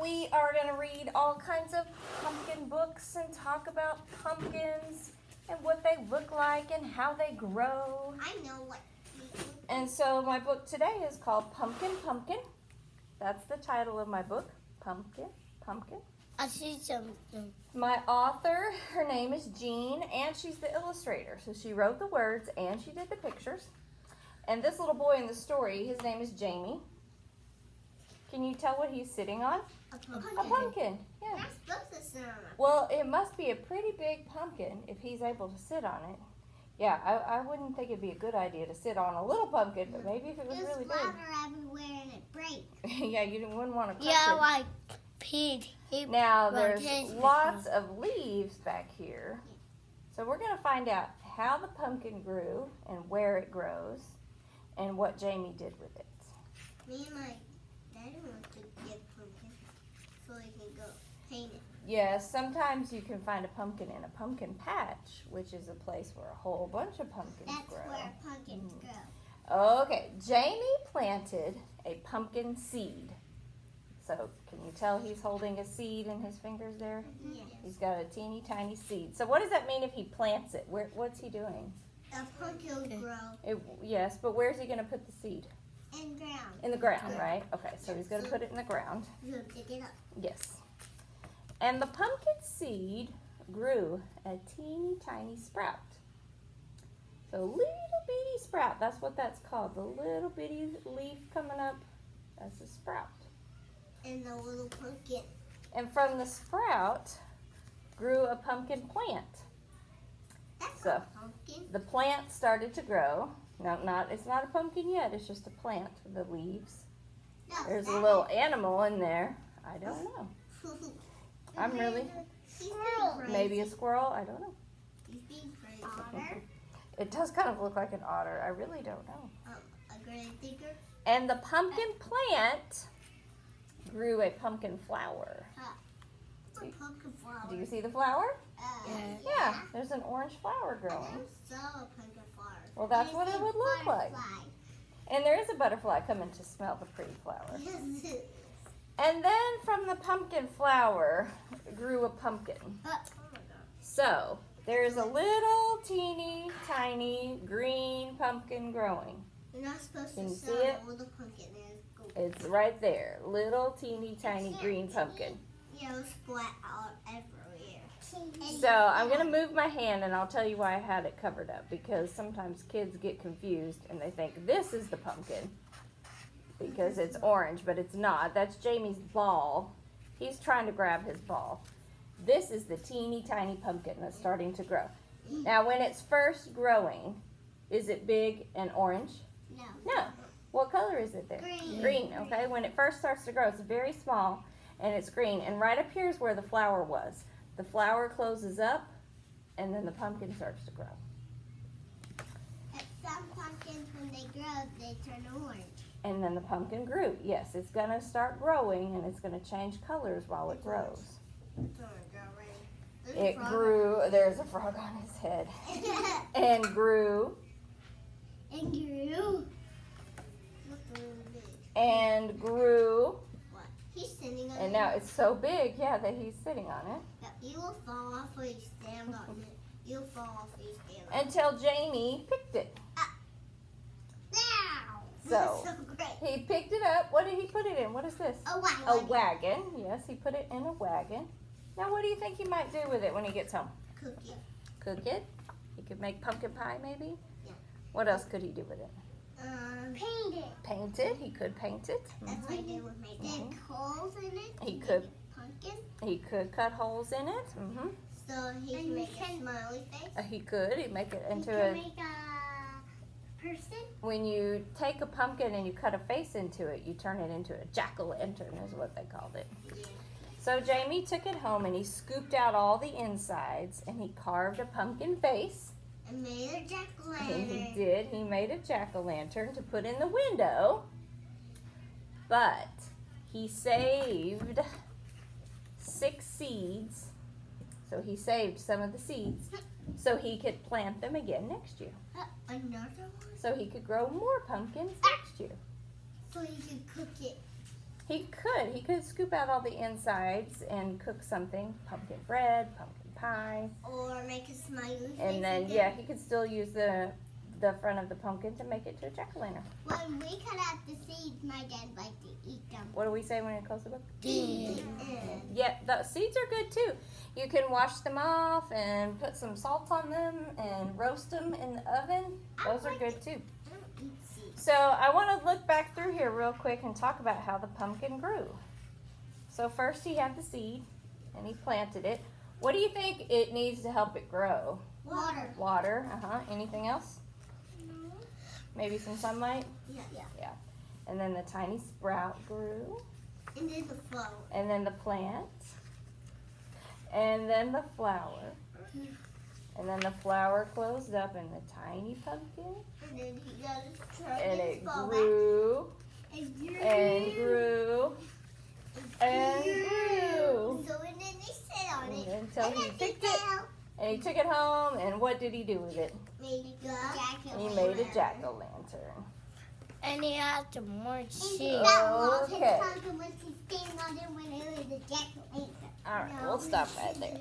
we are going to read all kinds of pumpkin books and talk about pumpkins and what they look like and how they grow. I know what. And so my book today is called Pumpkin Pumpkin. That's the title of my book, Pumpkin Pumpkin. I see something. My author, her name is Jean, and she's the illustrator. So she wrote the words and she did the pictures. And this little boy in the story, his name is Jamie. Can you tell what he's sitting on? A pumpkin. A pumpkin, yeah. That's supposed to sit on a Well, it must be a pretty big pumpkin if he's able to sit on it. Yeah, I wouldn't think it'd be a good idea to sit on a little pumpkin, but maybe if it was really There's water everywhere and it breaks. big. Yeah, you wouldn't want to touch Yeah, it. like Pete. Now, there's lots of leaves back here. So we're going to find out how the pumpkin grew and where it grows and what Jamie did with it. Me and my daddy want to get pumpkin so we can go paint it. Yes, sometimes you can find a pumpkin in a pumpkin patch, which is a place where a whole bunch of pumpkins That's grow. where pumpkins grow. Okay, Jamie planted a pumpkin seed. So can you tell he's holding a seed in his fingers there? Yes. He's got a teeny tiny seed. So what does that mean if he plants it? What's he doing? The pumpkin will grow Yes, but where's he going to put the seed? in ground. In the ground, right? Okay, so he's going to put it in the ground. You'll dig it up. Yes. And the pumpkin seed grew a teeny tiny sprout. So little bitty sprout, that's what that's called. The little bitty leaf coming up, that's a sprout. And the little pumpkin. And from the sprout grew a pumpkin plant. That's So, a pumpkin. the plant started to grow. No, it's not a pumpkin yet, it's just a plant with the leaves. No, There's a that little animal in there. I don't know. is- I'm really, He's being crazy. maybe a squirrel, I don't know. He's being crazy. Otter. It does kind of look like an otter. I really don't know. A grave digger. And the pumpkin plant grew a pumpkin flower. It's a pumpkin flower. Do you see the flower? Yeah. There's an orange flower I growing. never saw a pumpkin flower. Well, that's I what it see would look like. butterfly. And there is a butterfly coming to smell the pretty flower. Yes. And then from the pumpkin flower grew a pumpkin. Oh my god. So there's a little teeny tiny green pumpkin growing. You're not supposed Can to you see sell it? a little pumpkin and go. It's right there. Little teeny tiny green pumpkin. Yellow splat all everywhere. So I'm going to move my hand and I'll tell you why I had it covered up, because sometimes kids get confused and they think this is the pumpkin because it's orange, but it's not. That's Jamie's ball. He's trying to grab his ball. This is the teeny tiny pumpkin that's starting to grow. Now when it's first growing, is it big and orange? No. No. What color is it there? Green. Green, okay? When it first starts to grow, it's very small and it's green. And right up here is where the flower was. The flower closes up and then the pumpkin starts to grow. Some pumpkins, when they grow, they turn orange. And then the pumpkin grew. Yes, it's going to start growing and it's going to change colors while it grows. It's orange already. There's a It frog. grew, there's a frog on his head, and grew, And grew. Look a little big. and grew, What? He's sitting on and it. now it's so big, yeah, that he's sitting on it. Yeah, you will fall off when you stand on it. You'll fall off when you stand on it. Until Jamie picked it. Now! So- That's so great. He picked it up. What did he put it in? What is this? A wagon. A wagon. Yes, he put it in a wagon. Now, what do you think he might do with it when he gets home? Cookie. Cook it? He could make pumpkin pie, maybe? Yeah. What else could he do with it? Paint it. Paint it. He could paint it. That's what I did with my dad. Holes in it. He to could. make a pumpkin. He could cut holes in it. So he can make a smiley face. He could. He'd make it into He a... can make a person. When you take a pumpkin and you cut a face into it, you turn it into a jack-o'-lantern is what they called it. Yeah. So Jamie took it home and he scooped out all the insides and he carved a pumpkin face. And made a And jack-o'-lantern. he did. He made a jack-o'-lantern to put in the window. But he saved 6 seeds. So he saved some of the seeds so he could plant them again next year. Another one? So he could grow more pumpkins next year. So he could cook it. He could scoop out all the insides and cook something, pumpkin bread, pumpkin pie. Or make a smiley face. And then, again. yeah, he could still use the front of the pumpkin to make it to a jack-o'-lantern. When we cut out the seeds, my dad liked to eat them. What do we say when we close the book? Mm. Yeah, the seeds are good too. You can wash them off and put some salt on them and roast them in the oven. Those are good too. I don't eat seeds. So I want to look back through here real quick and talk about how the pumpkin grew. So first he had the seed and he planted it. What do you think it needs to help it grow? Water. Water, Anything else? No. Maybe some sunlight? Yeah. And then the tiny sprout grew. And then the flower. And then the plant. And then the flower. And then the flower closed up in the tiny pumpkin. And then he got his truck And and it fall grew back. And grew. and grew and grew. So and then they sit on it. Until and he then picked they it. And he took it home, and what did he do with it? made a jack-o'-lantern. He made a jack-o'-lantern. And he had some more And seeds. that was his Okay. pumpkin when he standing on it when it was a jack-o'-lantern. All right, No, we'll stop right there.